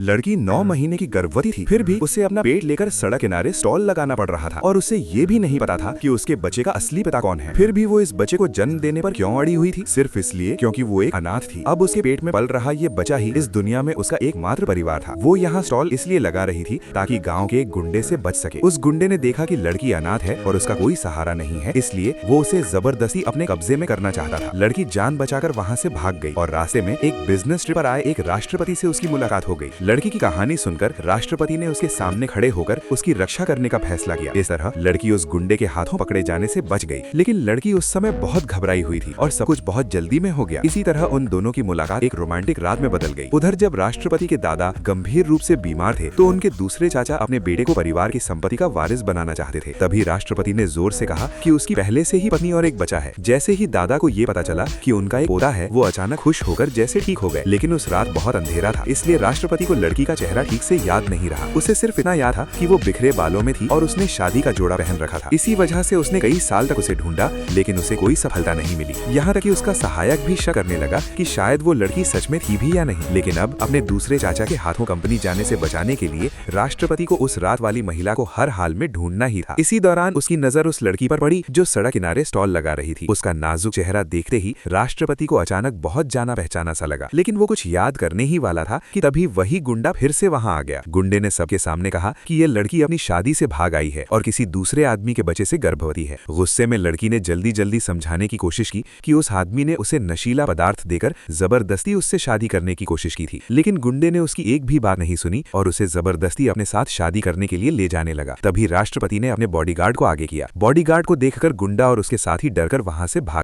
लड़की 9 महीने की गर्भवती थी, फिर भी उसे अपना पेट लेकर सड़क किनारे स्टॉल लगाना पड़ रहा था और उसे ये भी नहीं पता था कि उसके बच्चे का असली पिता कौन है। फिर भी वो इस बच्चे को जन्म देने पर क्यों अड़ी हुई थी? सिर्फ इसलिए क्योंकि वो एक अनाथ थी। अब उसके पेट में पल रहा ये बच्चा ही इस दुनिया में उसका एकमात्र परिवार था। वो यहाँ स्टॉल इसलिए लगा रही थी ताकि गाँव के एक गुंडे से बच सके। उस गुंडे ने देखा कि लड़की अनाथ है और उसका कोई सहारा नहीं है, इसलिए वो उसे जबरदस्ती अपने कब्जे में करना चाहता था। लड़की जान बचाकर वहाँ से भाग गई और रास्ते में एक बिजनेस ट्रिप पर आए एक राष्ट्रपति से उसकी मुलाकात हो गई। लड़की की कहानी सुनकर राष्ट्रपति ने उसके सामने खड़े होकर उसकी रक्षा करने का फैसला किया। इस तरह लड़की उस गुंडे के हाथों पकड़े जाने से बच गई। लेकिन लड़की उस समय बहुत घबराई हुई थी और सब कुछ बहुत जल्दी में हो गया। इसी तरह उन दोनों की मुलाकात एक रोमांटिक रात में बदल गई। उधर जब राष्ट्रपति के दादा गंभीर रूप से बीमार थे तो उनके दूसरे चाचा अपने बेटे को परिवार की संपत्ति का वारिस बनाना चाहते थे। तभी राष्ट्रपति ने जोर से कहा कि उसकी पहले से ही पत्नी और एक बच्चा है। जैसे ही दादा को ये पता चला कि उनका एक पोता है, वो अचानक खुश होकर जैसे ठीक हो गए। लेकिन उस रात बहुत अंधेरा था, इसलिए राष्ट्रपति को लड़की का चेहरा ठीक से याद नहीं रहा। उसे सिर्फ इतना याद था कि वो बिखरे बालों में थी और उसने शादी का जोड़ा पहन रखा था। इसी वजह से उसने कई साल तक उसे ढूंढा, लेकिन उसे कोई सफलता नहीं मिली। यहाँ तक कि उसका सहायक भी शक करने लगा कि शायद वो लड़की सच में थी भी या नहीं। लेकिन अब अपने दूसरे चाचा के हाथों कंपनी जाने से बचाने के लिए राष्ट्रपति को उस रात वाली महिला को हर हाल में ढूंढना ही था। इसी दौरान उसकी नजर उस लड़की पर पड़ी जो सड़क किनारे स्टॉल लगा रही थी। उसका नाजुक चेहरा देखते ही राष्ट्रपति को अचानक बहुत जाना पहचाना सा लगा। लेकिन वो कुछ याद करने ही वाला था कि तभी वही गुंडा फिर से वहां आ गया। गुंडे ने सबके सामने कहा कि ये लड़की अपनी शादी से भाग आई है और किसी दूसरे आदमी के बच्चे से गर्भवती है। गुस्से में लड़की ने जल्दी जल्दी समझाने की कोशिश की कि उस आदमी ने उसे नशीला पदार्थ देकर जबरदस्ती उससे शादी करने की कोशिश की थी। लेकिन गुंडे ने उसकी एक भी बात नहीं सुनी और उसे जबरदस्ती अपने साथ शादी करने के लिए ले जाने लगा। तभी राष्ट्रपति ने अपने बॉडीगार्ड को आगे किया। बॉडीगार्ड को देखकर गुंडा और उसके साथी डरकर वहां से भाग